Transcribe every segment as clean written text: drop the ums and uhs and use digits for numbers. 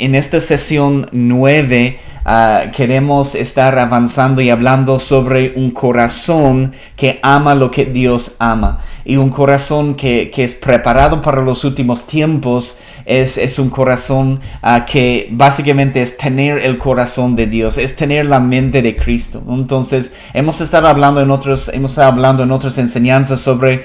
en esta sesión 9 queremos estar avanzando y hablando sobre un corazón que ama lo que Dios ama. Y un corazón que es preparado para los últimos tiempos es un corazón que básicamente es tener el corazón de Dios, es tener la mente de Cristo. Entonces hemos estado hablando en otras enseñanzas sobre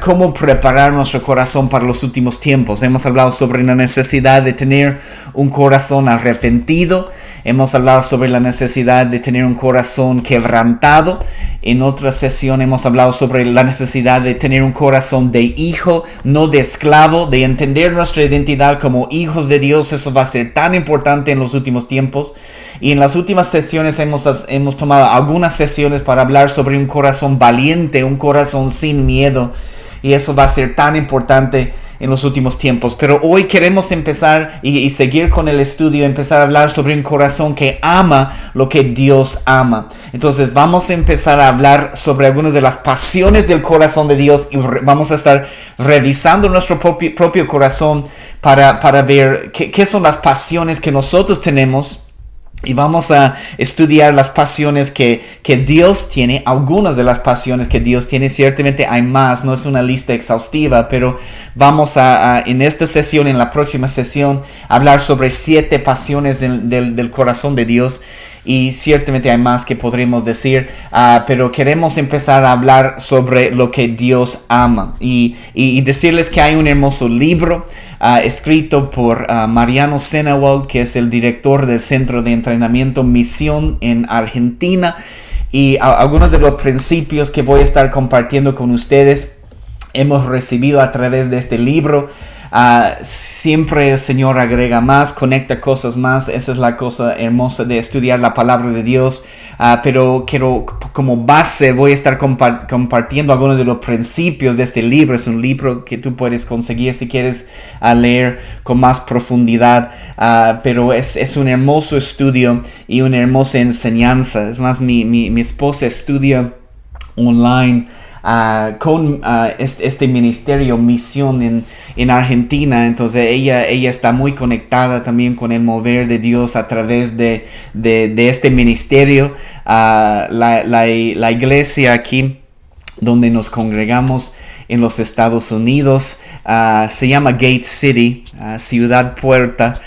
cómo preparar nuestro corazón para los últimos tiempos. Hemos hablado sobre la necesidad de tener un corazón arrepentido. Hemos hablado sobre la necesidad de tener un corazón quebrantado. En otra sesión hemos hablado sobre la necesidad de tener un corazón de hijo, no de esclavo, de entender nuestra identidad como hijos de Dios. Eso va a ser tan importante en los últimos tiempos. Y en las últimas sesiones hemos tomado algunas sesiones para hablar sobre un corazón valiente, un corazón sin miedo. Y eso va a ser tan importante en los últimos tiempos. Pero hoy queremos empezar y seguir con el estudio, empezar a hablar sobre un corazón que ama lo que Dios ama. Entonces vamos a empezar a hablar sobre algunas de las pasiones del corazón de Dios y vamos a estar revisando nuestro propio corazón para ver qué son las pasiones que nosotros tenemos. Y vamos a estudiar las pasiones que Dios tiene, algunas de las pasiones que Dios tiene. Ciertamente hay más, no es una lista exhaustiva, pero vamos en esta sesión, en la próxima sesión, hablar sobre 7 pasiones del corazón de Dios. Y ciertamente hay más que podremos decir, pero queremos empezar a hablar sobre lo que Dios ama. Y decirles que hay un hermoso libro escrito por Mariano Senewald, que es el director del Centro de Entrenamiento Misión en Argentina. Y algunos de los principios que voy a estar compartiendo con ustedes hemos recibido a través de este libro. Siempre el Señor agrega más, conecta cosas más. Esa es la cosa hermosa de estudiar la palabra de Dios. Pero como base voy a estar compartiendo algunos de los principios de este libro. Es un libro que tú puedes conseguir si quieres leer con más profundidad. Pero es un hermoso estudio y una hermosa enseñanza. Es más, mi esposa estudia online con este ministerio Misión en Argentina. Entonces ella está muy conectada también con el mover de Dios a través de este ministerio. La iglesia aquí donde nos congregamos en los Estados Unidos se llama Gate City, Ciudad Puerta,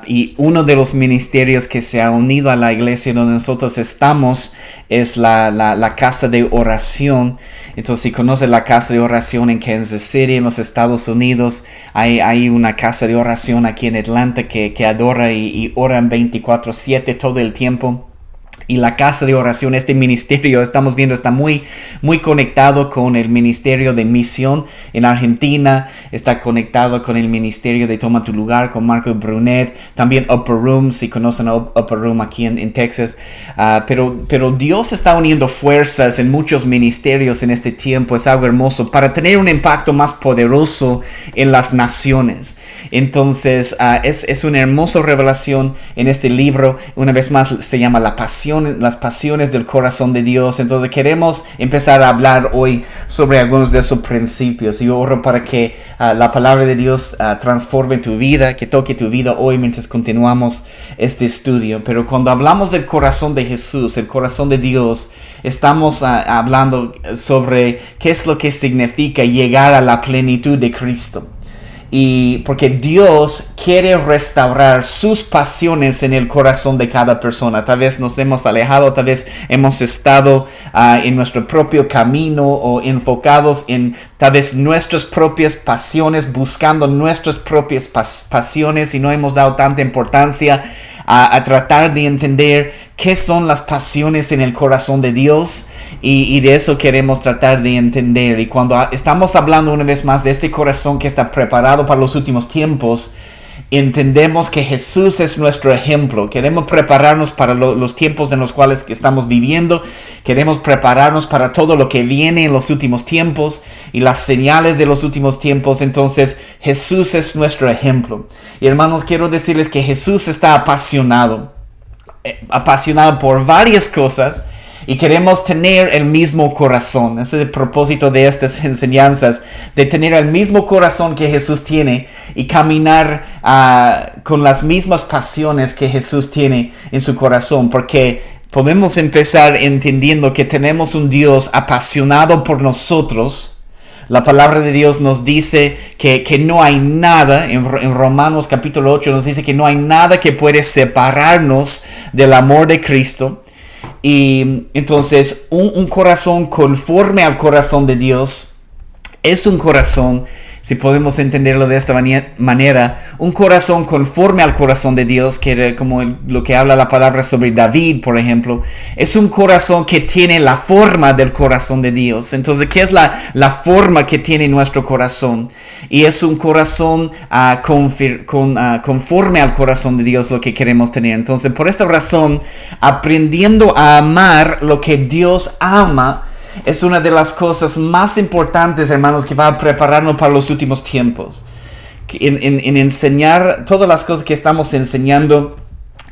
y uno de los ministerios que se ha unido a la iglesia donde nosotros estamos es la casa de oración. Entonces, si conoces la casa de oración en Kansas City, en los Estados Unidos, hay una casa de oración aquí en Atlanta que adora y oran 24/7 todo el tiempo. Y la casa de oración, este ministerio, estamos viendo, está muy, muy conectado con el ministerio de misión en Argentina. Está conectado con el ministerio de Toma tu Lugar, con Marco Brunet. También Upper Room, si conocen a Upper Room aquí en Texas. Pero Dios está uniendo fuerzas en muchos ministerios en este tiempo. Es algo hermoso para tener un impacto más poderoso en las naciones. Entonces, es una hermosa revelación en este libro. Una vez más, se llama las pasiones del corazón de Dios. Entonces queremos empezar a hablar hoy sobre algunos de esos principios. Y oro para que la palabra de Dios transforme tu vida, que toque tu vida hoy mientras continuamos este estudio. Pero cuando hablamos del corazón de Jesús, el corazón de Dios, estamos hablando sobre qué es lo que significa llegar a la plenitud de Cristo. Y porque Dios quiere restaurar sus pasiones en el corazón de cada persona. Tal vez nos hemos alejado, tal vez hemos estado en nuestro propio camino o enfocados en tal vez nuestras propias pasiones, buscando nuestras propias pasiones y no hemos dado tanta importancia a tratar de entender qué son las pasiones en el corazón de Dios. Y de eso queremos tratar de entender. Y cuando estamos hablando una vez más de este corazón que está preparado para los últimos tiempos, entendemos que Jesús es nuestro ejemplo. Queremos prepararnos para los tiempos en los cuales estamos viviendo. Queremos prepararnos para todo lo que viene en los últimos tiempos y las señales de los últimos tiempos. Entonces Jesús es nuestro ejemplo. Y hermanos, quiero decirles que Jesús está apasionado por varias cosas. Y queremos tener el mismo corazón. Ese es el propósito de estas enseñanzas, de tener el mismo corazón que Jesús tiene y caminar con las mismas pasiones que Jesús tiene en su corazón. Porque podemos empezar entendiendo que tenemos un Dios apasionado por nosotros. La palabra de Dios nos dice que no hay nada, en Romanos capítulo 8 nos dice que no hay nada que puede separarnos del amor de Cristo. Y entonces un corazón conforme al corazón de Dios es un corazón, si podemos entenderlo de esta manera, un corazón conforme al corazón de Dios, que era como lo que habla la palabra sobre David, por ejemplo, es un corazón que tiene la forma del corazón de Dios. Entonces, ¿qué es la forma que tiene nuestro corazón? Y es un corazón conforme al corazón de Dios lo que queremos tener. Entonces, por esta razón, aprendiendo a amar lo que Dios ama, es una de las cosas más importantes, hermanos, que va a prepararnos para los últimos tiempos. En enseñar todas las cosas que estamos enseñando,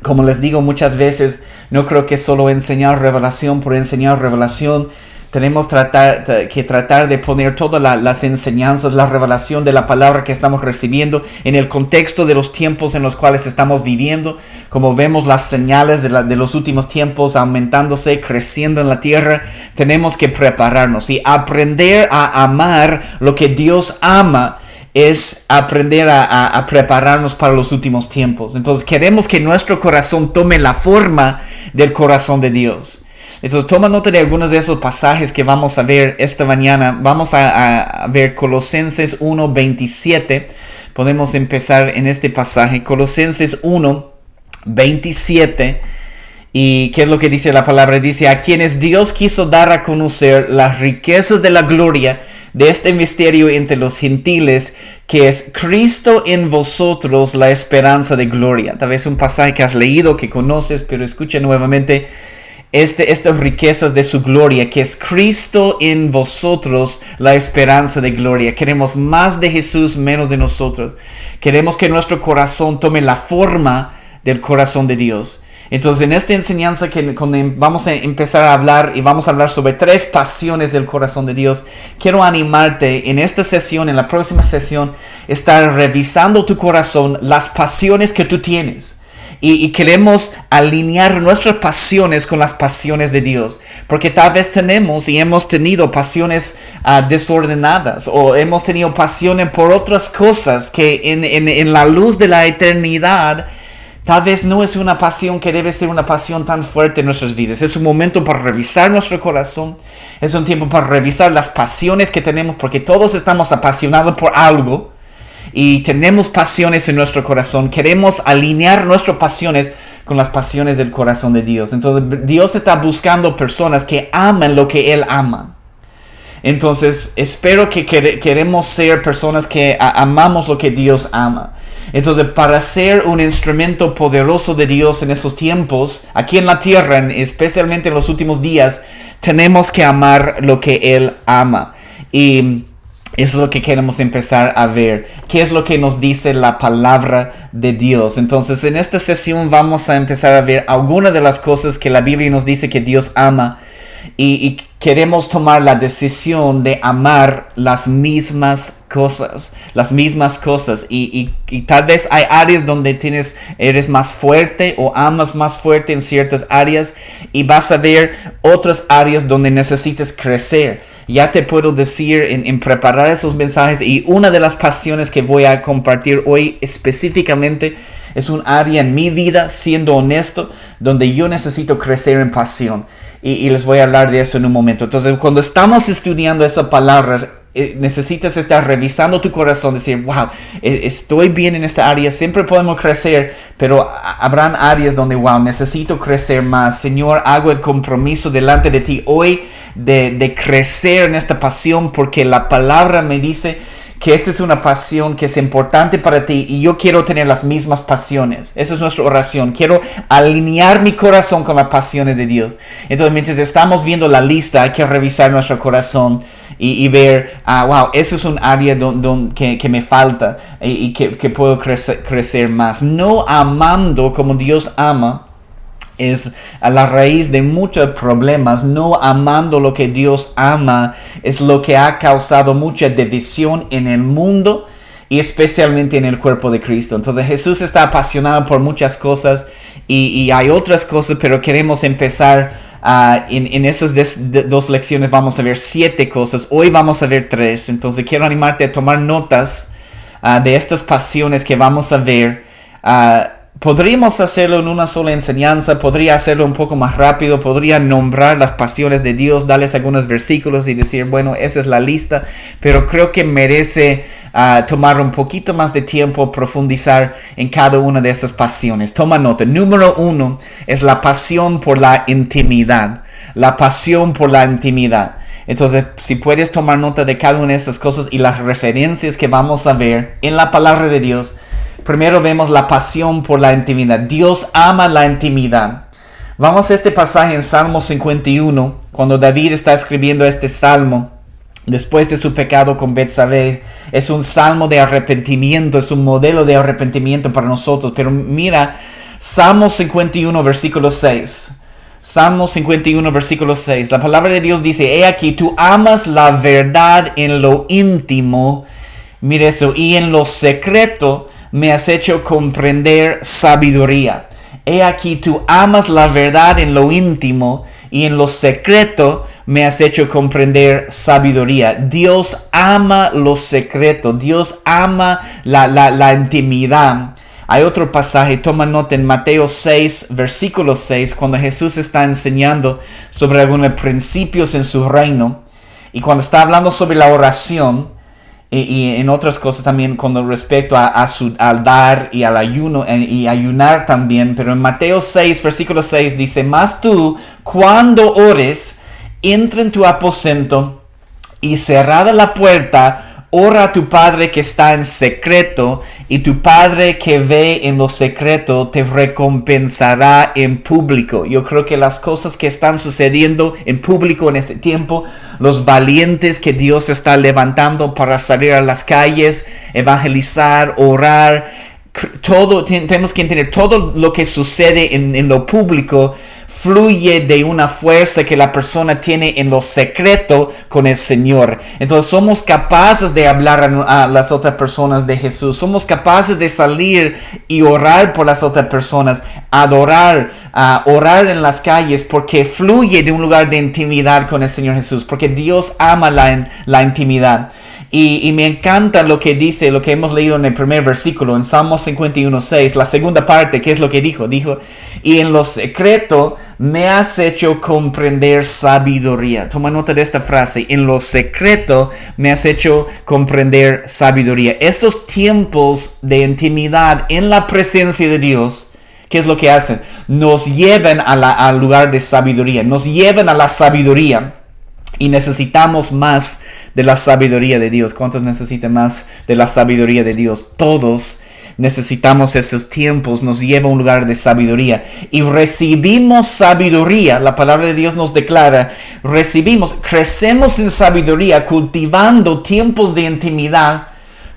como les digo muchas veces, no creo que solo enseñar revelación por enseñar revelación. Tenemos que tratar de poner todas las enseñanzas, la revelación de la palabra que estamos recibiendo en el contexto de los tiempos en los cuales estamos viviendo. Como vemos las señales de los últimos tiempos aumentándose, creciendo en la tierra, tenemos que prepararnos y aprender a amar lo que Dios ama. Es aprender a prepararnos para los últimos tiempos. Entonces queremos que nuestro corazón tome la forma del corazón de Dios. Entonces toma nota de algunos de esos pasajes que vamos a ver esta mañana. Vamos a ver Colosenses 1:27. Podemos empezar en este pasaje. Colosenses 1:27. ¿Y qué es lo que dice la palabra? Dice: a quienes Dios quiso dar a conocer las riquezas de la gloria de este misterio entre los gentiles, que es Cristo en vosotros, la esperanza de gloria. Tal vez un pasaje que has leído, que conoces, pero escucha nuevamente. Estas riquezas de su gloria, que es Cristo en vosotros, la esperanza de gloria. Queremos más de Jesús, menos de nosotros. Queremos que nuestro corazón tome la forma del corazón de Dios. Entonces, en esta enseñanza vamos a empezar a hablar, y vamos a hablar sobre 3 pasiones del corazón de Dios. Quiero animarte en esta sesión, en la próxima sesión, estar revisando tu corazón, las pasiones que tú tienes. Y queremos alinear nuestras pasiones con las pasiones de Dios. Porque tal vez tenemos y hemos tenido pasiones desordenadas. O hemos tenido pasiones por otras cosas que en la luz de la eternidad, tal vez no es una pasión que debe ser una pasión tan fuerte en nuestras vidas. Es un momento para revisar nuestro corazón. Es un tiempo para revisar las pasiones que tenemos. Porque todos estamos apasionados por algo. Y tenemos pasiones en nuestro corazón. Queremos alinear nuestras pasiones con las pasiones del corazón de Dios. Entonces Dios está buscando personas que aman lo que Él ama. Entonces espero que queremos ser personas que amamos lo que Dios ama. Entonces, para ser un instrumento poderoso de Dios en esos tiempos, aquí en la tierra, especialmente en los últimos días, tenemos que amar lo que Él ama. Y eso es lo que queremos empezar a ver. ¿Qué es lo que nos dice la palabra de Dios? Entonces, en esta sesión vamos a empezar a ver algunas de las cosas que la Biblia nos dice que Dios ama. Y queremos tomar la decisión de amar las mismas cosas. Y tal vez hay áreas donde eres más fuerte o amas más fuerte en ciertas áreas. Y vas a ver otras áreas donde necesitas crecer. Ya te puedo decir en preparar esos mensajes, y una de las pasiones que voy a compartir hoy específicamente es un área en mi vida, siendo honesto, donde yo necesito crecer en pasión. Y les voy a hablar de eso en un momento. Entonces, cuando estamos estudiando esa palabra, necesitas estar revisando tu corazón, decir: wow, estoy bien en esta área, siempre podemos crecer, pero habrán áreas donde, wow, necesito crecer más. Señor, hago el compromiso delante de ti hoy de crecer en esta pasión, porque la palabra me dice que esta es una pasión que es importante para ti, y yo quiero tener las mismas pasiones. Esa es nuestra oración. Quiero alinear mi corazón con las pasiones de Dios. Entonces, mientras estamos viendo la lista, hay que revisar nuestro corazón y ver, wow, eso es un área que me falta y que puedo crecer más. No amando como Dios ama es a la raíz de muchos problemas. No amando lo que Dios ama es lo que ha causado mucha división en el mundo y especialmente en el cuerpo de Cristo. Entonces Jesús está apasionado por muchas cosas y hay otras cosas, pero queremos empezar en esas dos lecciones. Vamos a ver 7 cosas. Hoy vamos a ver 3. Entonces quiero animarte a tomar notas de estas pasiones que vamos a ver. Podríamos hacerlo en una sola enseñanza, podría hacerlo un poco más rápido, podría nombrar las pasiones de Dios, darles algunos versículos y decir, bueno, esa es la lista, pero creo que merece tomar un poquito más de tiempo, profundizar en cada una de estas pasiones. Toma nota. Número 1 es la pasión por la intimidad. La pasión por la intimidad. Entonces, si puedes tomar nota de cada una de estas cosas y las referencias que vamos a ver en la palabra de Dios. Primero vemos la pasión por la intimidad. Dios ama la intimidad. Vamos a este pasaje en Salmo 51, cuando David está escribiendo este salmo después de su pecado con Betsabé. Es un salmo de arrepentimiento, es un modelo de arrepentimiento para nosotros. Pero mira, Salmo 51, versículo 6. Salmo 51, versículo 6. La palabra de Dios dice, he aquí, tú amas la verdad en lo íntimo. Mira eso, y en lo secreto me has hecho comprender sabiduría. He aquí, tú amas la verdad en lo íntimo y en lo secreto me has hecho comprender sabiduría. Dios ama lo secreto. Dios ama la intimidad. Hay otro pasaje, toma nota en Mateo 6, versículo 6, cuando Jesús está enseñando sobre algunos principios en su reino. Y cuando está hablando sobre la oración, y en otras cosas también con respecto al dar y al ayuno y ayunar también. Pero en Mateo 6, versículo 6 dice, mas tú, cuando ores, entra en tu aposento y cerrada la puerta, ora a tu Padre que está en secreto, y tu Padre que ve en lo secreto te recompensará en público. Yo creo que las cosas que están sucediendo en público en este tiempo, los valientes que Dios está levantando para salir a las calles, evangelizar, orar, todo, tenemos que entender todo lo que sucede en lo público fluye de una fuerza que la persona tiene en lo secreto con el Señor. Entonces somos capaces de hablar a las otras personas de Jesús. Somos capaces de salir y orar por las otras personas, adorar, orar en las calles, porque fluye de un lugar de intimidad con el Señor Jesús, porque Dios ama la intimidad. Y me encanta lo que dice, lo que hemos leído en el primer versículo, en Salmo 51, 6, la segunda parte, ¿qué es lo que dijo? Dijo, y en lo secreto me has hecho comprender sabiduría. Toma nota de esta frase, en lo secreto me has hecho comprender sabiduría. Estos tiempos de intimidad en la presencia de Dios, ¿qué es lo que hacen? Nos llevan al lugar de sabiduría, nos llevan a la sabiduría. Y necesitamos más de la sabiduría de Dios. ¿Cuántos necesitan más de la sabiduría de Dios? Todos necesitamos esos tiempos. Nos lleva a un lugar de sabiduría. Y recibimos sabiduría. La palabra de Dios nos declara. Crecemos en sabiduría cultivando tiempos de intimidad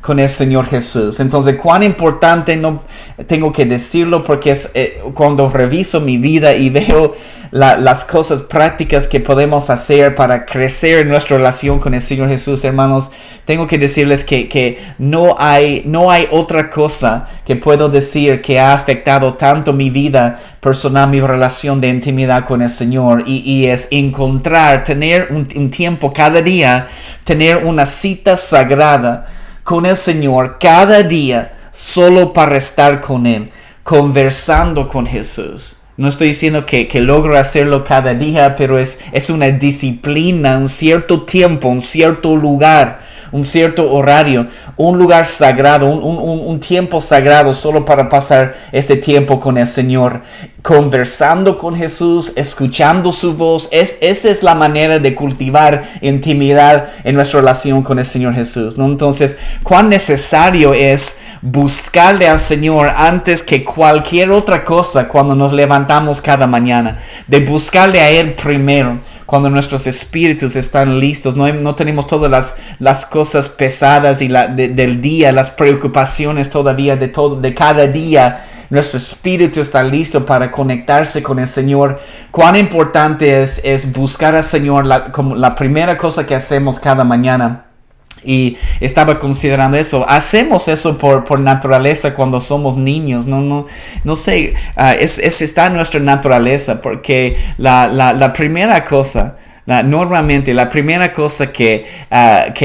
con el Señor Jesús. Entonces, cuán importante, no tengo que decirlo, porque es cuando reviso mi vida y veo las cosas prácticas que podemos hacer para crecer en nuestra relación con el Señor Jesús, hermanos, tengo que decirles que no hay otra cosa que puedo decir que ha afectado tanto mi vida personal, mi relación de intimidad con el Señor, y es encontrar, tener un tiempo cada día, tener una cita sagrada con el Señor cada día, solo para estar con Él, conversando con Jesús. No estoy diciendo que logro hacerlo cada día, pero es una disciplina, un cierto tiempo, un cierto lugar, un cierto horario, un lugar sagrado, un tiempo sagrado solo para pasar este tiempo con el Señor, conversando con Jesús, escuchando su voz. Esa es la manera de cultivar intimidad en nuestra relación con el Señor Jesús, ¿no? Entonces, cuán necesario es buscarle al Señor antes que cualquier otra cosa cuando nos levantamos cada mañana, de buscarle a Él primero. Cuando nuestros espíritus están listos, no tenemos todas las cosas pesadas y del día, las preocupaciones todavía de cada día nuestro espíritu está listo para conectarse con el Señor. Cuán importante es buscar al Señor como la primera cosa que hacemos cada mañana. Y estaba considerando eso. Hacemos eso por naturaleza cuando somos niños. No sé. Está en nuestra naturaleza. Porque la primera cosa, normalmente la primera cosa que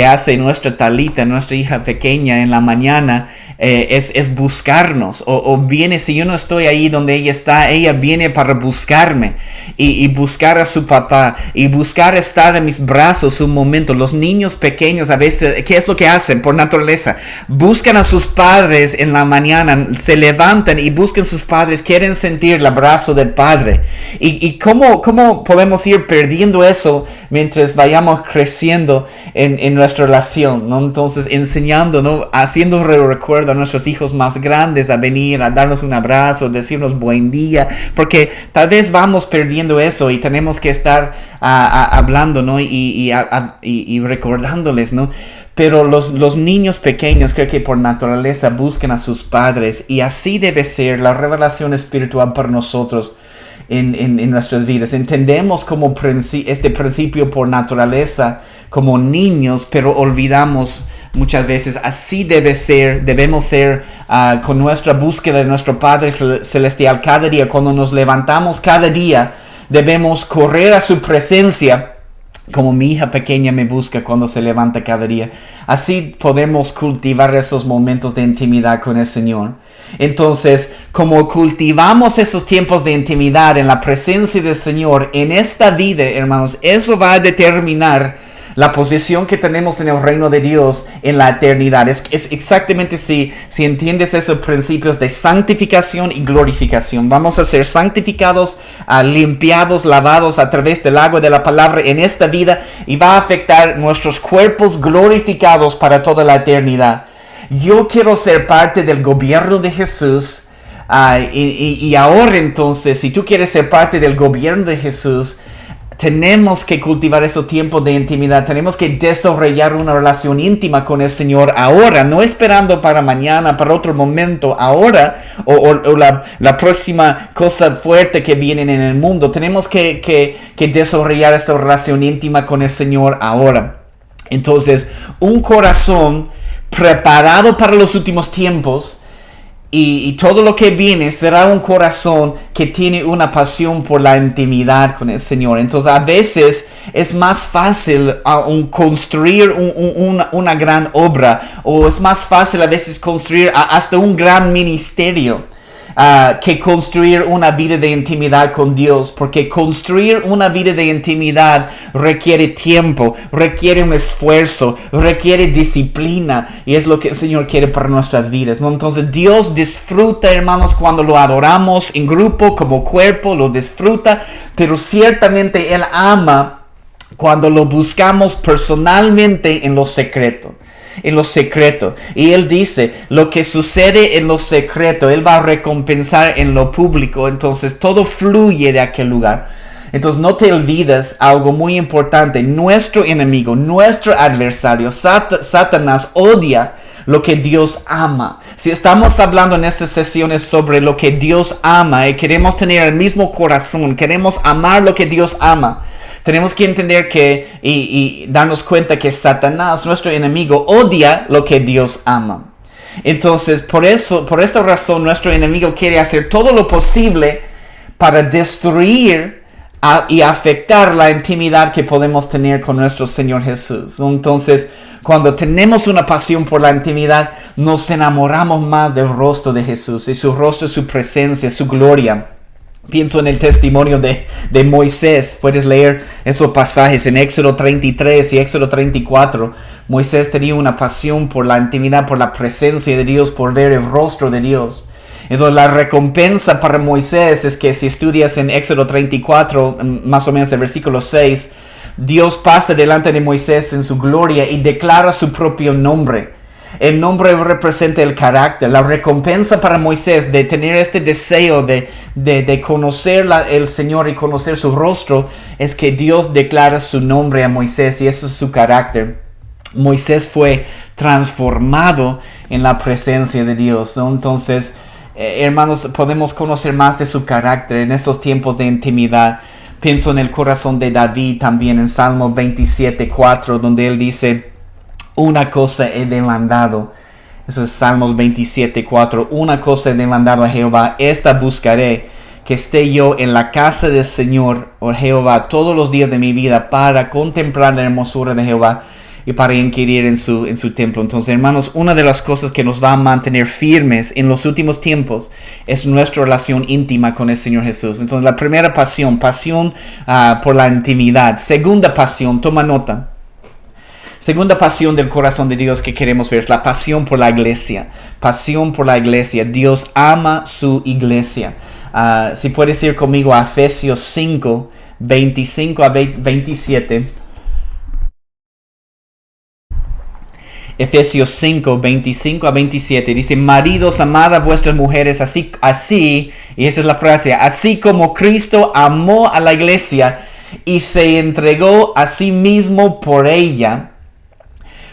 hace nuestra Talita, nuestra hija pequeña en la mañana, es buscarnos. O viene, si yo no estoy ahí donde ella está, ella viene para buscarme. Y buscar a su papá. Y buscar estar en mis brazos un momento. Los niños pequeños a veces, ¿qué es lo que hacen por naturaleza? Buscan a sus padres en la mañana. Se levantan y buscan a sus padres. Quieren sentir el abrazo del padre. ¿Y cómo podemos ir perdiendo eso mientras vayamos creciendo en nuestra relación, ¿no? Entonces, enseñando, ¿no? Haciendo un recuerdo a nuestros hijos más grandes a venir, a darnos un abrazo, decirnos buen día, porque tal vez vamos perdiendo eso y tenemos que estar hablando, ¿no? Y recordándoles, ¿no? Pero los niños pequeños creo que por naturaleza buscan a sus padres y así debe ser la revelación espiritual para nosotros. En nuestras vidas. Entendemos como este principio por naturaleza como niños, pero olvidamos muchas veces. Así debemos ser con nuestra búsqueda de nuestro Padre Celestial cada día. Cuando nos levantamos cada día, debemos correr a su presencia, como mi hija pequeña me busca cuando se levanta cada día. Así podemos cultivar esos momentos de intimidad con el Señor. Entonces, como cultivamos esos tiempos de intimidad en la presencia del Señor en esta vida, hermanos, eso va a determinar la posición que tenemos en el reino de Dios en la eternidad. Es exactamente si entiendes esos principios de santificación y glorificación. Vamos a ser santificados, limpiados, lavados a través del agua de la palabra en esta vida y va a afectar nuestros cuerpos glorificados para toda la eternidad. Yo quiero ser parte del gobierno de Jesús y ahora entonces, si tú quieres ser parte del gobierno de Jesús, tenemos que cultivar esos tiempos de intimidad. Tenemos que desarrollar una relación íntima con el Señor ahora, no esperando para mañana, para otro momento, ahora o la próxima cosa fuerte que viene en el mundo. Tenemos que desarrollar esta relación íntima con el Señor ahora. Entonces, un corazón preparado para los últimos tiempos y todo lo que viene será un corazón que tiene una pasión por la intimidad con el Señor. Entonces a veces es más fácil construir una gran obra, o es más fácil a veces construir hasta un gran ministerio que construir una vida de intimidad con Dios, porque construir una vida de intimidad requiere tiempo, requiere un esfuerzo, requiere disciplina, y es lo que el Señor quiere para nuestras vidas, ¿no? Entonces Dios disfruta, hermanos, cuando lo adoramos en grupo, como cuerpo, lo disfruta, pero ciertamente Él ama cuando lo buscamos personalmente en lo secreto. En lo secreto. Y Él dice, lo que sucede en lo secreto, Él va a recompensar en lo público. Entonces todo fluye de aquel lugar. Entonces no te olvides algo muy importante. Nuestro enemigo, nuestro adversario, Satanás odia lo que Dios ama. Si estamos hablando en estas sesiones sobre lo que Dios ama y queremos tener el mismo corazón, queremos amar lo que Dios ama, tenemos que entender y darnos cuenta que Satanás, nuestro enemigo, odia lo que Dios ama. Entonces, por esta razón, nuestro enemigo quiere hacer todo lo posible para destruir y afectar la intimidad que podemos tener con nuestro Señor Jesús. Entonces, cuando tenemos una pasión por la intimidad, nos enamoramos más del rostro de Jesús, y su rostro, su presencia, su gloria. Pienso en el testimonio de Moisés. Puedes leer esos pasajes en Éxodo 33 y Éxodo 34. Moisés tenía una pasión por la intimidad, por la presencia de Dios, por ver el rostro de Dios. Entonces la recompensa para Moisés es que si estudias en Éxodo 34, más o menos del versículo 6, Dios pasa delante de Moisés en su gloria y declara su propio nombre. El nombre representa el carácter. La recompensa para Moisés de tener este deseo de conocer el Señor y conocer su rostro es que Dios declara su nombre a Moisés, y eso es su carácter. Moisés fue transformado en la presencia de Dios, ¿no? Entonces hermanos, podemos conocer más de su carácter en estos tiempos de intimidad. Pienso en el corazón de David también en Salmo 27:4, donde él dice, una cosa he demandado. Eso es Salmos 27:4. Una cosa he demandado a Jehová, esta buscaré, que esté yo en la casa del Señor, oh Jehová, todos los días de mi vida, para contemplar la hermosura de Jehová y para inquirir en su templo. Entonces, hermanos, una de las cosas que nos va a mantener firmes en los últimos tiempos es nuestra relación íntima con el Señor Jesús. Entonces, la primera pasión por la intimidad. Segunda pasión, toma nota. Segunda pasión del corazón de Dios que queremos ver es la pasión por la iglesia. Pasión por la iglesia. Dios ama su iglesia. Si puedes ir conmigo a Efesios 5, 25 a 27. Efesios 5, 25 a 27. Dice, maridos, amad a vuestras mujeres así, y esa es la frase, así como Cristo amó a la iglesia y se entregó a sí mismo por ella,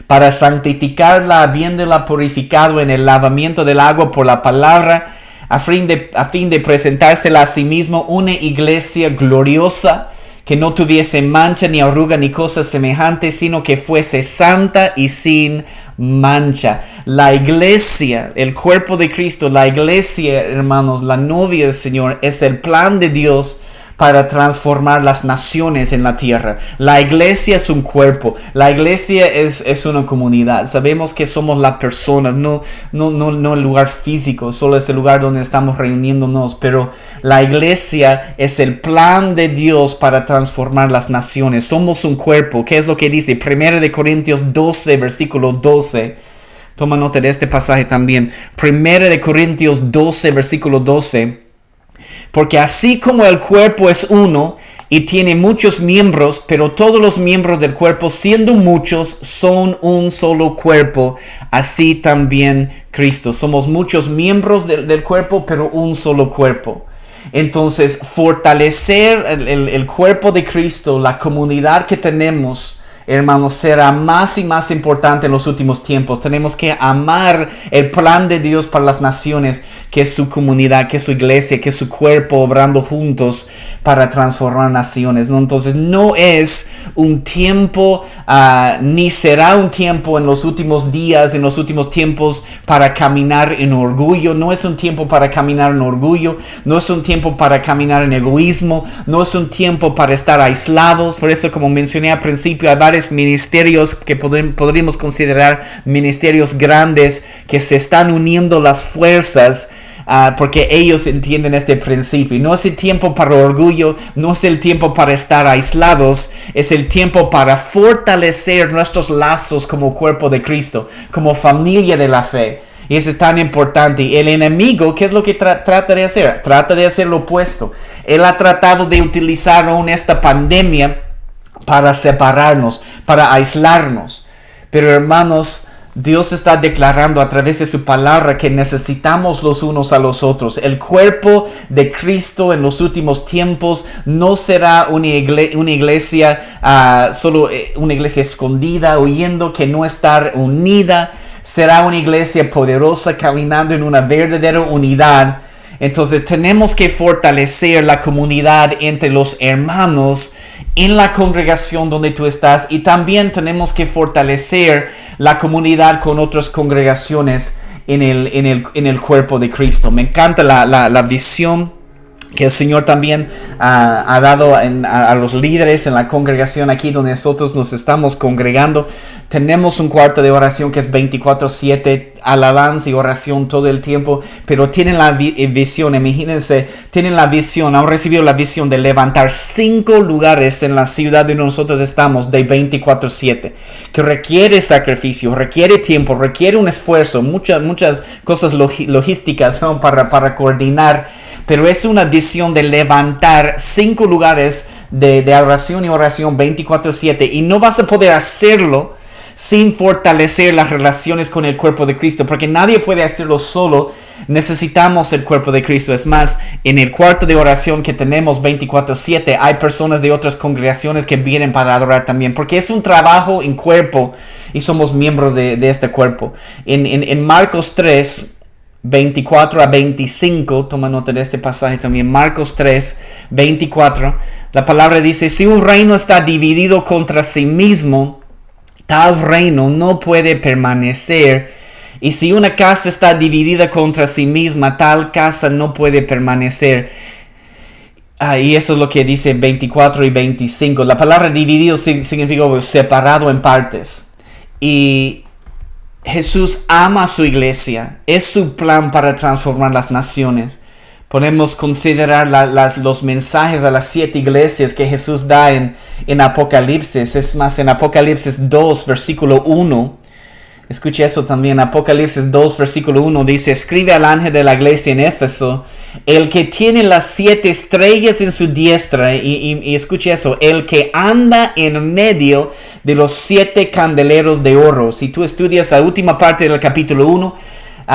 para santificarla, habiéndola purificado en el lavamiento del agua por la palabra, a fin de presentársela a sí mismo una iglesia gloriosa, que no tuviese mancha ni arruga ni cosas semejantes, sino que fuese santa y sin mancha. La iglesia, el cuerpo de Cristo, la iglesia, hermanos, la novia del Señor, es el plan de Dios para transformar las naciones en la tierra. La iglesia es un cuerpo. La iglesia es una comunidad. Sabemos que somos las personas, no el lugar físico, solo es el lugar donde estamos reuniéndonos. Pero la iglesia es el plan de Dios para transformar las naciones. Somos un cuerpo. ¿Qué es lo que dice? 1 Corintios 12, versículo 12. Toma nota de este pasaje también. 1 Corintios 12, versículo 12. Porque así como el cuerpo es uno y tiene muchos miembros, pero todos los miembros del cuerpo, siendo muchos, son un solo cuerpo, así también Cristo. Somos muchos miembros del cuerpo, pero un solo cuerpo. Entonces, fortalecer el cuerpo de Cristo, la comunidad que tenemos, hermanos, será más y más importante en los últimos tiempos. Tenemos que amar el plan de Dios para las naciones, que es su comunidad, que es su iglesia, que es su cuerpo, obrando juntos para transformar naciones, ¿no? Entonces, no es un tiempo, ni será un tiempo en los últimos días, en los últimos tiempos, para caminar en orgullo. No es un tiempo para caminar en orgullo. No es un tiempo para caminar en egoísmo. No es un tiempo para estar aislados. Por eso, como mencioné al principio, hay varios ministerios que podríamos considerar ministerios grandes que se están uniendo las fuerzas porque ellos entienden este principio. No es el tiempo para orgullo, no es el tiempo para estar aislados, es el tiempo para fortalecer nuestros lazos como cuerpo de Cristo, como familia de la fe. Y eso es tan importante. Y el enemigo, ¿qué es lo que trata de hacer? Trata de hacer lo opuesto. Él ha tratado de utilizar aún esta pandemia para separarnos, para aislarnos. Pero hermanos, Dios está declarando a través de su palabra que necesitamos los unos a los otros. El cuerpo de Cristo en los últimos tiempos no será una iglesia, solo una iglesia escondida, oyendo que no está unida. Será una iglesia poderosa caminando en una verdadera unidad. Entonces tenemos que fortalecer la comunidad entre los hermanos en la congregación donde tú estás, y también tenemos que fortalecer la comunidad con otras congregaciones en el cuerpo de Cristo. Me encanta la visión que el Señor también ha dado a los líderes en la congregación aquí donde nosotros nos estamos congregando. Tenemos un cuarto de oración que es 24/7, alabanza y oración todo el tiempo, pero tienen la visión, imagínense, tienen la visión, han recibido la visión de levantar 5 lugares en la ciudad donde nosotros estamos de 24/7, que requiere sacrificio, requiere tiempo, requiere un esfuerzo, muchas cosas logísticas, ¿no? para coordinar. Pero es una visión de levantar 5 lugares de adoración y oración 24/7. Y no vas a poder hacerlo sin fortalecer las relaciones con el cuerpo de Cristo. Porque nadie puede hacerlo solo. Necesitamos el cuerpo de Cristo. Es más, en el cuarto de oración que tenemos 24/7, hay personas de otras congregaciones que vienen para adorar también. Porque es un trabajo en cuerpo y somos miembros de este cuerpo. En Marcos 3... 24 a 25, toma nota de este pasaje también, Marcos 3, 24, la palabra dice, si un reino está dividido contra sí mismo, tal reino no puede permanecer, y si una casa está dividida contra sí misma, tal casa no puede permanecer. Y eso es lo que dice 24 y 25. La palabra dividido significa separado en partes. Y Jesús ama a su iglesia. Es su plan para transformar las naciones. Podemos considerar los mensajes a las 7 iglesias que Jesús da en Apocalipsis. Es más, en Apocalipsis 2, versículo 1. Escuche eso también. Apocalipsis 2, versículo 1 dice, escribe al ángel de la iglesia en Éfeso, el que tiene las 7 estrellas en su diestra, y escuche eso, el que anda en medio de los 7 candeleros de oro. Si tú estudias la última parte del capítulo 1,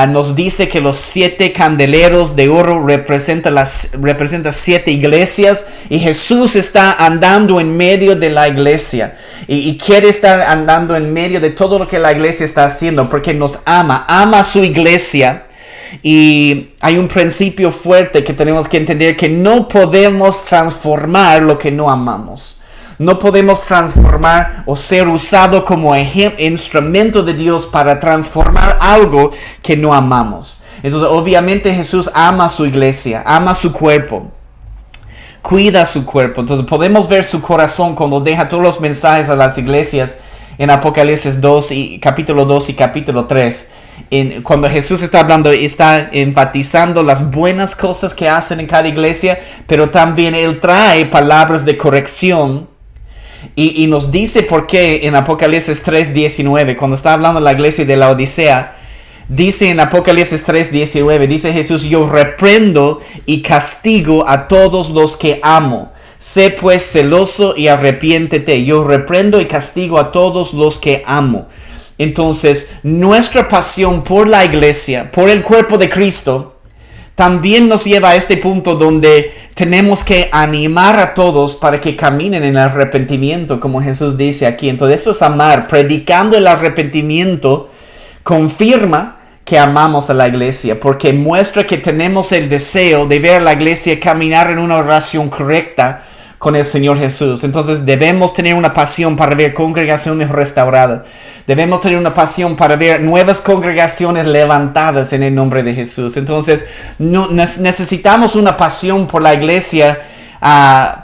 nos dice que los 7 candeleros de oro representan 7 iglesias, y Jesús está andando en medio de la iglesia y quiere estar andando en medio de todo lo que la iglesia está haciendo porque nos ama a su iglesia. Y hay un principio fuerte que tenemos que entender, que no podemos transformar lo que no amamos. No podemos transformar o ser usado como instrumento de Dios para transformar algo que no amamos. Entonces, obviamente Jesús ama a su iglesia, ama su cuerpo, cuida su cuerpo. Entonces, podemos ver su corazón cuando deja todos los mensajes a las iglesias en Apocalipsis 2 y capítulo 2 y capítulo 3. Cuando Jesús está hablando, está enfatizando las buenas cosas que hacen en cada iglesia, pero también Él trae palabras de corrección. Y nos dice por qué en Apocalipsis 3:19, cuando está hablando de la iglesia de la Odisea, dice en Apocalipsis 3:19, dice Jesús, yo reprendo y castigo a todos los que amo. Sé pues celoso y arrepiéntete. Yo reprendo y castigo a todos los que amo. Entonces, nuestra pasión por la iglesia, por el cuerpo de Cristo, también nos lleva a este punto donde tenemos que animar a todos para que caminen en arrepentimiento, como Jesús dice aquí. Entonces, eso es amar. Predicando el arrepentimiento confirma que amamos a la iglesia, porque muestra que tenemos el deseo de ver a la iglesia caminar en una oración correcta con el Señor Jesús. Entonces debemos tener una pasión para ver congregaciones restauradas. Debemos tener una pasión para ver nuevas congregaciones levantadas en el nombre de Jesús. Entonces necesitamos una pasión por la iglesia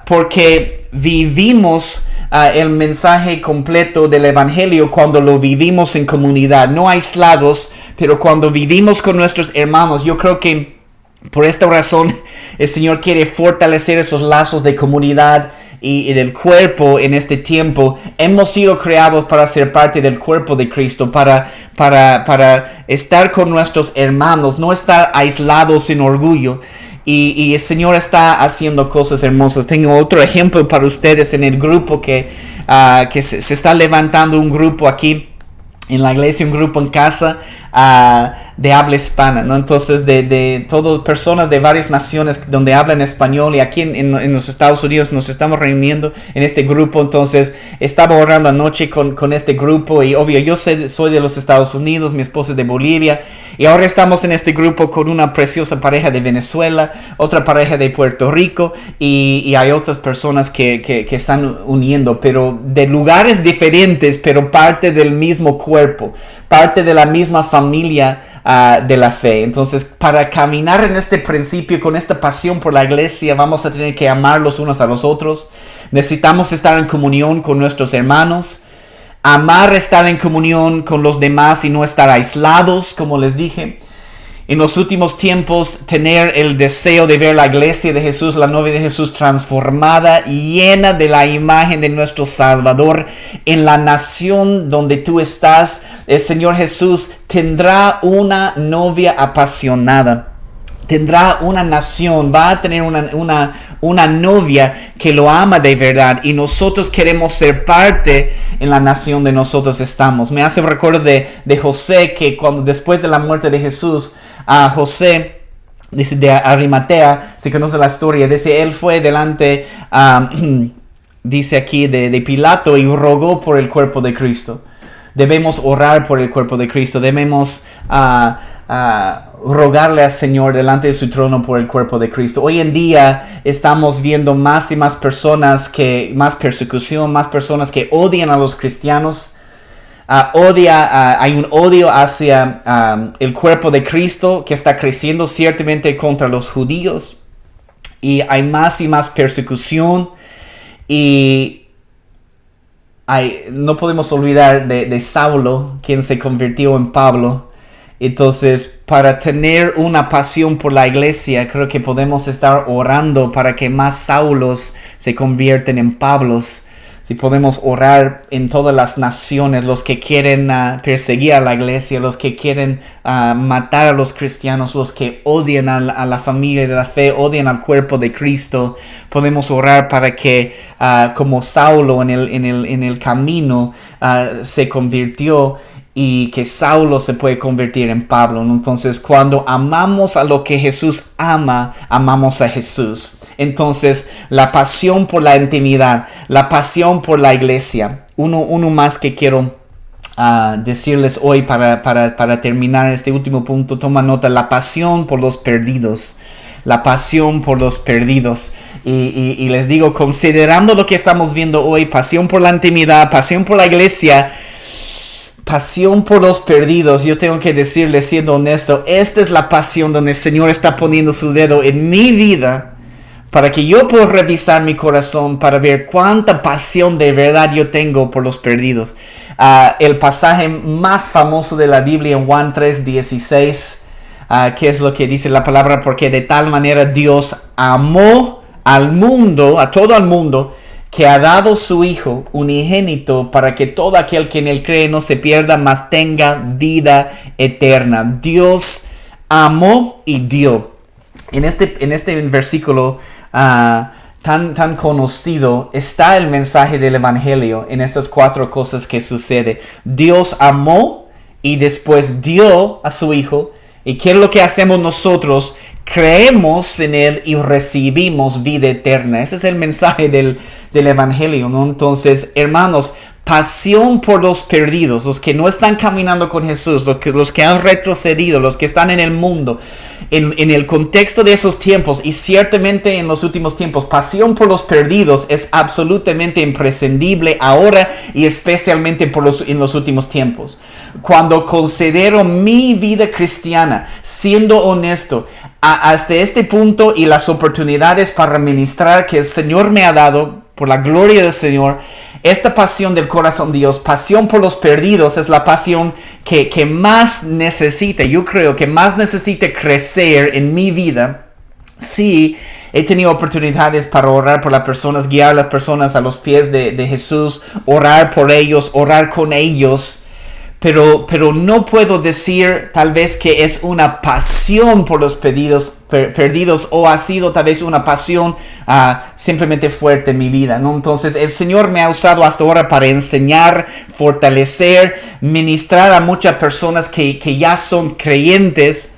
porque vivimos el mensaje completo del evangelio cuando lo vivimos en comunidad, no aislados, pero cuando vivimos con nuestros hermanos. Yo creo que por esta razón el Señor quiere fortalecer esos lazos de comunidad y del cuerpo en este tiempo. Hemos sido creados para ser parte del cuerpo de Cristo, para estar con nuestros hermanos, no estar aislados sin orgullo. Y el Señor está haciendo cosas hermosas. Tengo otro ejemplo para ustedes en el grupo que se está levantando un grupo aquí en la iglesia, un grupo en casa de habla hispana, ¿no? Entonces de todas personas de varias naciones donde hablan español, y aquí en los Estados Unidos nos estamos reuniendo en este grupo. Entonces estaba orando anoche con este grupo, y obvio yo soy de los Estados Unidos, mi esposa es de Bolivia, y ahora estamos en este grupo con una preciosa pareja de Venezuela, otra pareja de Puerto Rico, y hay otras personas que están uniendo, pero de lugares diferentes, pero parte del mismo cuerpo, parte de la misma familia de la fe. Entonces, para caminar en este principio, con esta pasión por la iglesia, vamos a tener que amar los unos a los otros. Necesitamos estar en comunión con nuestros hermanos, amar estar en comunión con los demás y no estar aislados, como les dije. En los últimos tiempos, tener el deseo de ver la iglesia de Jesús, la novia de Jesús, transformada, llena de la imagen de nuestro Salvador. En la nación donde tú estás, el Señor Jesús tendrá una novia apasionada. Tendrá una nación, va a tener una novia que lo ama de verdad, y nosotros queremos ser parte en la nación de nosotros estamos. Me hace recuerdo de José, que cuando después de la muerte de Jesús, José, dice, de Arimatea, se conoce la historia, dice, él fue delante, dice aquí, de Pilato, y rogó por el cuerpo de Cristo. Debemos orar por el cuerpo de Cristo, debemos rogarle al Señor delante de su trono por el cuerpo de Cristo. Hoy en día estamos viendo más y más personas más persecución, más personas que odian a los cristianos. Hay un odio hacia el cuerpo de Cristo que está creciendo ciertamente contra los judíos. Y hay más y más persecución. Y no podemos olvidar de Saulo, quien se convirtió en Pablo. Entonces, para tener una pasión por la iglesia, creo que podemos estar orando para que más Saulos se convierten en Pablos. Si podemos orar en todas las naciones, los que quieren perseguir a la iglesia, los que quieren matar a los cristianos, los que odian a la familia de la fe, odian al cuerpo de Cristo, podemos orar para que como Saulo en el camino se convirtió, y que Saulo se puede convertir en Pablo. Entonces, cuando amamos a lo que Jesús ama, amamos a Jesús. Entonces, la pasión por la intimidad, la pasión por la iglesia. Uno más que quiero decirles hoy para terminar este último punto. Toma nota, la pasión por los perdidos. La pasión por los perdidos. Y les digo, considerando lo que estamos viendo hoy, pasión por la intimidad, pasión por la iglesia, pasión por los perdidos, yo tengo que decirles, siendo honesto, esta es la pasión donde el Señor está poniendo su dedo en mi vida para que yo pueda revisar mi corazón para ver cuánta pasión de verdad yo tengo por los perdidos. El pasaje más famoso de la Biblia en Juan 3:16, ¿qué es lo que dice la palabra? Porque de tal manera Dios amó al mundo, a todo el mundo, que ha dado su Hijo unigénito para que todo aquel que en él cree no se pierda, mas tenga vida eterna. Dios amó y dio. En este versículo tan conocido está el mensaje del Evangelio en estas 4 cosas que sucede. Dios amó y después dio a su Hijo. ¿Y qué es lo que hacemos nosotros? Creemos en Él y recibimos vida eterna. Ese es el mensaje del Evangelio, ¿no? Entonces, hermanos, pasión por los perdidos, los que no están caminando con Jesús, los que han retrocedido, los que están en el mundo, en el contexto de esos tiempos y ciertamente en los últimos tiempos, pasión por los perdidos es absolutamente imprescindible ahora y especialmente en los últimos tiempos. Cuando considero mi vida cristiana, siendo honesto, hasta este punto y las oportunidades para ministrar que el Señor me ha dado, por la gloria del Señor, esta pasión del corazón de Dios, pasión por los perdidos, es la pasión que más necesita, yo creo que más necesita crecer en mi vida. Sí, he tenido oportunidades para orar por las personas, guiar a las personas a los pies de Jesús, orar por ellos, orar con ellos. Pero no puedo decir tal vez que es una pasión por los perdidos o ha sido tal vez una pasión simplemente fuerte en mi vida, ¿no? Entonces el Señor me ha usado hasta ahora para enseñar, fortalecer, ministrar a muchas personas que ya son creyentes.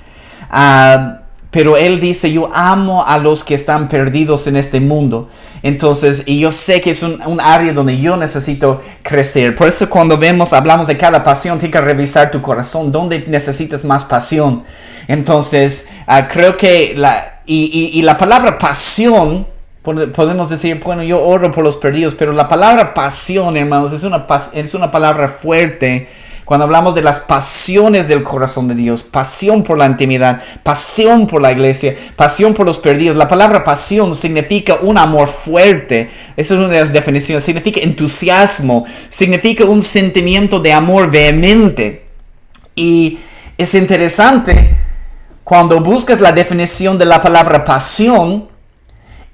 Pero Él dice, yo amo a los que están perdidos en este mundo. Entonces, y yo sé que es un área donde yo necesito crecer. Por eso cuando hablamos de cada pasión, tienes que revisar tu corazón. ¿Dónde necesitas más pasión? Entonces, creo que la palabra pasión, podemos decir, bueno, yo oro por los perdidos, pero la palabra pasión, hermanos, es una palabra fuerte. Cuando hablamos de las pasiones del corazón de Dios, pasión por la intimidad, pasión por la iglesia, pasión por los perdidos. La palabra pasión significa un amor fuerte. Esa es una de las definiciones. Significa entusiasmo. Significa un sentimiento de amor vehemente. Y es interesante, cuando buscas la definición de la palabra pasión,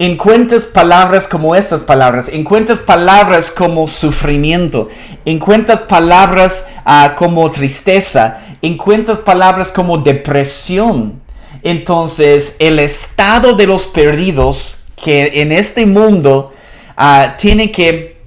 encuentras palabras como estas palabras, encuentras palabras como sufrimiento, encuentras palabras como tristeza, encuentras palabras como depresión. Entonces, el estado de los perdidos que en este mundo tiene que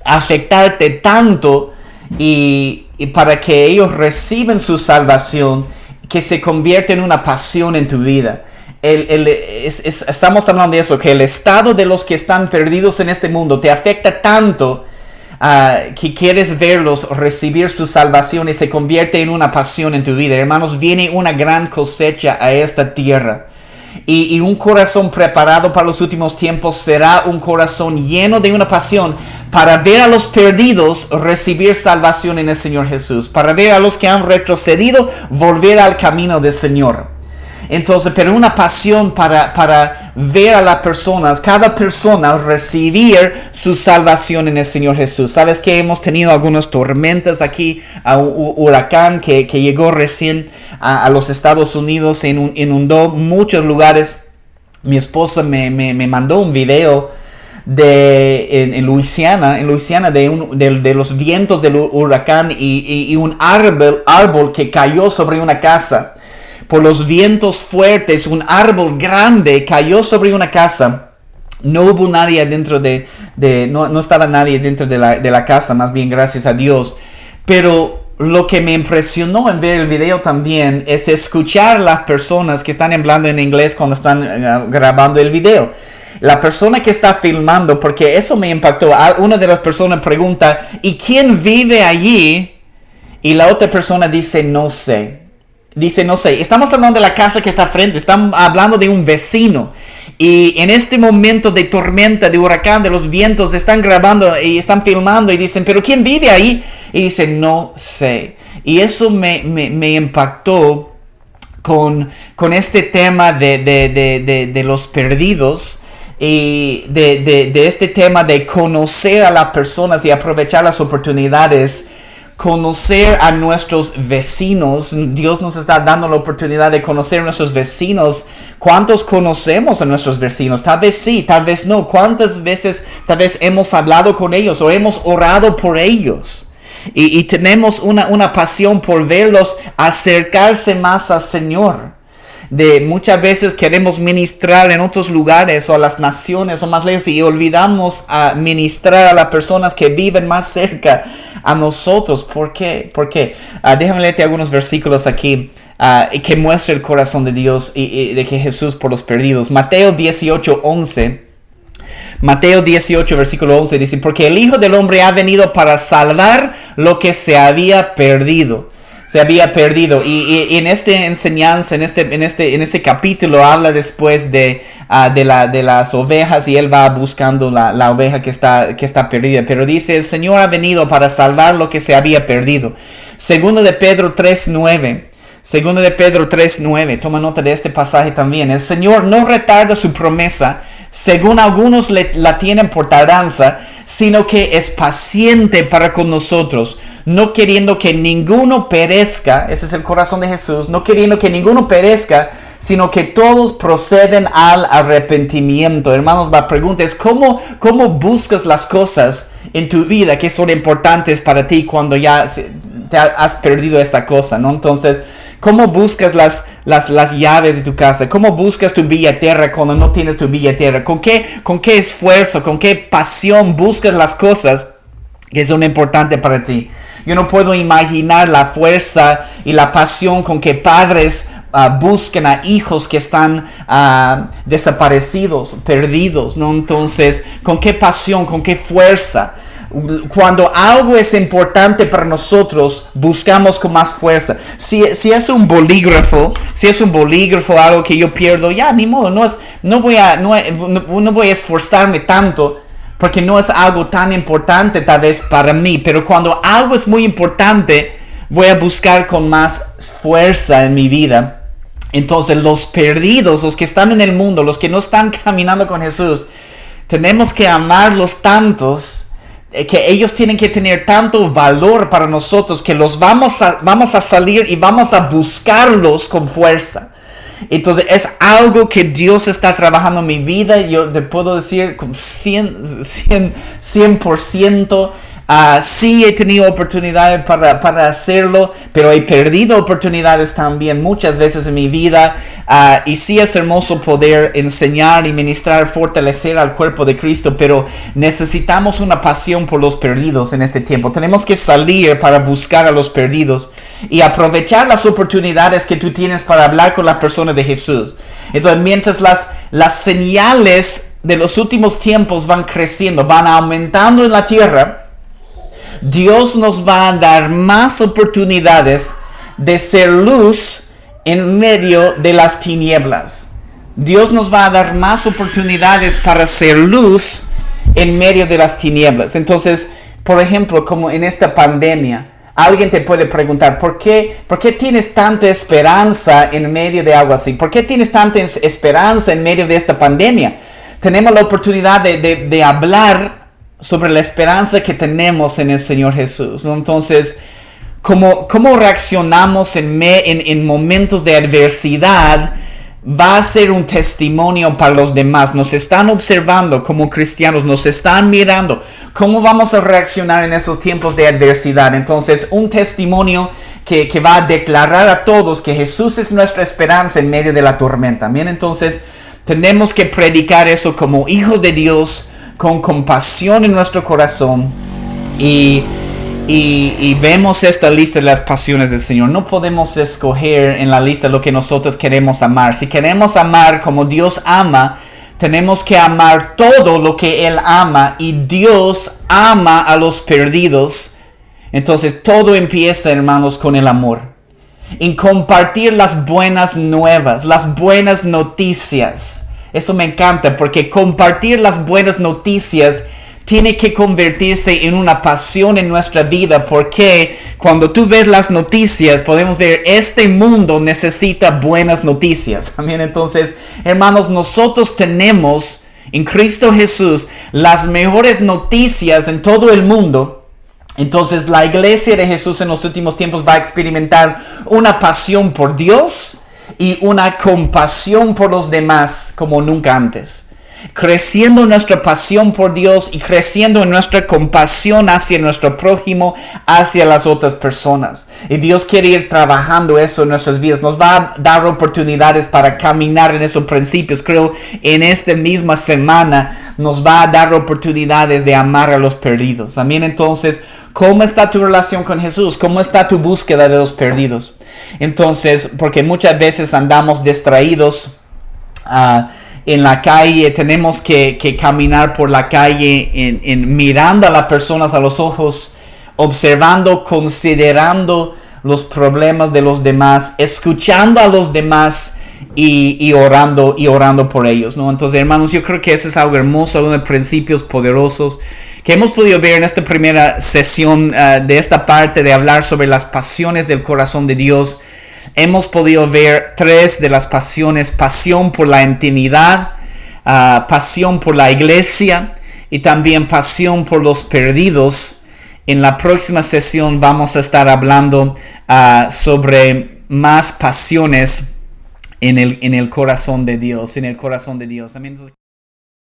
afectarte tanto y para que ellos reciban su salvación, que se convierte en una pasión en tu vida. Estamos hablando de eso, que el estado de los que están perdidos en este mundo te afecta tanto que quieres verlos recibir su salvación y se convierte en una pasión en tu vida. Hermanos, viene una gran cosecha a esta tierra. Y un corazón preparado para los últimos tiempos será un corazón lleno de una pasión para ver a los perdidos recibir salvación en el Señor Jesús, para ver a los que han retrocedido volver al camino del Señor. Entonces, pero una pasión para ver a las personas, cada persona recibir su salvación en el Señor Jesús. Sabes que hemos tenido algunas tormentas aquí, un huracán que llegó recién a los Estados Unidos, inundó muchos lugares. Mi esposa me mandó un video en Luisiana de los vientos del huracán y un árbol que cayó sobre una casa. Por los vientos fuertes, un árbol grande cayó sobre una casa. No hubo nadie dentro no estaba nadie dentro de la casa, más bien gracias a Dios. Pero lo que me impresionó en ver el video también es escuchar las personas que están hablando en inglés cuando están grabando el video. La persona que está filmando, porque eso me impactó. Una de las personas pregunta, ¿y quién vive allí? Y la otra persona dice, no sé. Dice, no sé, estamos hablando de la casa que está frente, estamos hablando de un vecino. Y en este momento de tormenta, de huracán, de los vientos, están grabando y están filmando y dicen, ¿pero quién vive ahí? Y dice, no sé. Y eso me impactó con este tema de los perdidos. Y de este tema de conocer a las personas y aprovechar las oportunidades. Conocer a nuestros vecinos. Dios nos está dando la oportunidad de conocer a nuestros vecinos. ¿Cuántos conocemos a nuestros vecinos? Tal vez sí, tal vez no. ¿Cuántas veces tal vez hemos hablado con ellos o hemos orado por ellos? Y tenemos una pasión por verlos acercarse más al Señor. Muchas veces queremos ministrar en otros lugares o a las naciones o más lejos y olvidamos a ministrar a las personas que viven más cerca a nosotros. ¿Por qué? Déjame leerte algunos versículos aquí que muestran el corazón de Dios y de que Jesús por los perdidos. Mateo 18:11. Mateo 18, versículo 11 dice, porque el Hijo del Hombre ha venido para salvar lo que se había perdido. Y en esta enseñanza, en este capítulo habla después de las ovejas y él va buscando la oveja que está perdida. Pero dice, el Señor ha venido para salvar lo que se había perdido. Segundo de Pedro 3:9. Toma nota de este pasaje también. El Señor no retarda su promesa, según algunos la tienen por tardanza, sino que es paciente para con nosotros, no queriendo que ninguno perezca. Ese es el corazón de Jesús. No queriendo que ninguno perezca, sino que todos proceden al arrepentimiento. Hermanos, la pregunta es, ¿cómo buscas las cosas en tu vida que son importantes para ti cuando ya te has perdido esta cosa, ¿no? Entonces, ¿cómo buscas las llaves de tu casa? ¿Cómo buscas tu billetera cuando no tienes tu billetera? ¿Con qué esfuerzo, con qué pasión buscas las cosas que son importantes para ti? Yo no puedo imaginar la fuerza y la pasión con que padres busquen a hijos que están desaparecidos, perdidos, ¿no? Entonces, ¿con qué pasión, con qué fuerza? Cuando algo es importante para nosotros, buscamos con más fuerza. Si es un bolígrafo, algo que yo pierdo, ya ni modo, no voy a esforzarme tanto, porque no es algo tan importante tal vez para mí. Pero cuando algo es muy importante, voy a buscar con más fuerza en mi vida. Entonces los perdidos, los que están en el mundo, los que no están caminando con Jesús, tenemos que amarlos tantos, que ellos tienen que tener tanto valor para nosotros, que los vamos a salir y vamos a buscarlos con fuerza. Entonces es algo que Dios está trabajando en mi vida. Yo te puedo decir con 100%. Sí he tenido oportunidades para hacerlo, pero he perdido oportunidades también muchas veces en mi vida. Y sí es hermoso poder enseñar y ministrar, fortalecer al cuerpo de Cristo, pero necesitamos una pasión por los perdidos en este tiempo. Tenemos que salir para buscar a los perdidos y aprovechar las oportunidades que tú tienes para hablar con la persona de Jesús. Entonces, mientras las señales de los últimos tiempos van creciendo, van aumentando en la tierra, Dios nos va a dar más oportunidades de ser luz en medio de las tinieblas. Dios nos va a dar más oportunidades para ser luz en medio de las tinieblas. Entonces, por ejemplo, como en esta pandemia, alguien te puede preguntar, ¿por qué tienes tanta esperanza en medio de algo así? ¿Por qué tienes tanta esperanza en medio de esta pandemia? Tenemos la oportunidad de hablar sobre la esperanza que tenemos en el Señor Jesús, ¿no? Entonces, ¿cómo reaccionamos en momentos de adversidad? Va a ser un testimonio para los demás. Nos están observando como cristianos, nos están mirando. ¿Cómo vamos a reaccionar en esos tiempos de adversidad? Entonces, un testimonio que va a declarar a todos que Jesús es nuestra esperanza en medio de la tormenta. Bien, entonces tenemos que predicar eso como hijos de Dios, con compasión en nuestro corazón. Y vemos esta lista de las pasiones del Señor. No podemos escoger en la lista lo que nosotros queremos amar. Si queremos amar como Dios ama, tenemos que amar todo lo que Él ama. Y Dios ama a los perdidos. Entonces todo empieza, hermanos, con el amor. En compartir las buenas nuevas, las buenas noticias. Eso me encanta, porque compartir las buenas noticias tiene que convertirse en una pasión en nuestra vida, porque cuando tú ves las noticias podemos ver este mundo necesita buenas noticias. Amén. Entonces, hermanos, nosotros tenemos en Cristo Jesús las mejores noticias en todo el mundo. Entonces, la iglesia de Jesús en los últimos tiempos va a experimentar una pasión por Dios y una compasión por los demás como nunca antes. Creciendo en nuestra pasión por Dios y creciendo en nuestra compasión hacia nuestro prójimo, hacia las otras personas. Y Dios quiere ir trabajando eso en nuestras vidas. Nos va a dar oportunidades para caminar en esos principios. Creo en esta misma semana nos va a dar oportunidades de amar a los perdidos. Amén. Entonces, ¿cómo está tu relación con Jesús? ¿Cómo está tu búsqueda de los perdidos? Entonces, porque muchas veces andamos distraídos en la calle, tenemos que caminar por la calle en mirando a las personas a los ojos, observando, considerando los problemas de los demás, escuchando a los demás y orando por ellos, ¿no? Entonces, hermanos, yo creo que ese es algo hermoso, uno de los principios poderosos que hemos podido ver en esta primera sesión de esta parte de hablar sobre las pasiones del corazón de Dios. Hemos podido ver 3 de las pasiones: pasión por la intimidad, pasión por la iglesia y también pasión por los perdidos. En la próxima sesión vamos a estar hablando sobre más pasiones en el corazón de Dios, Amén.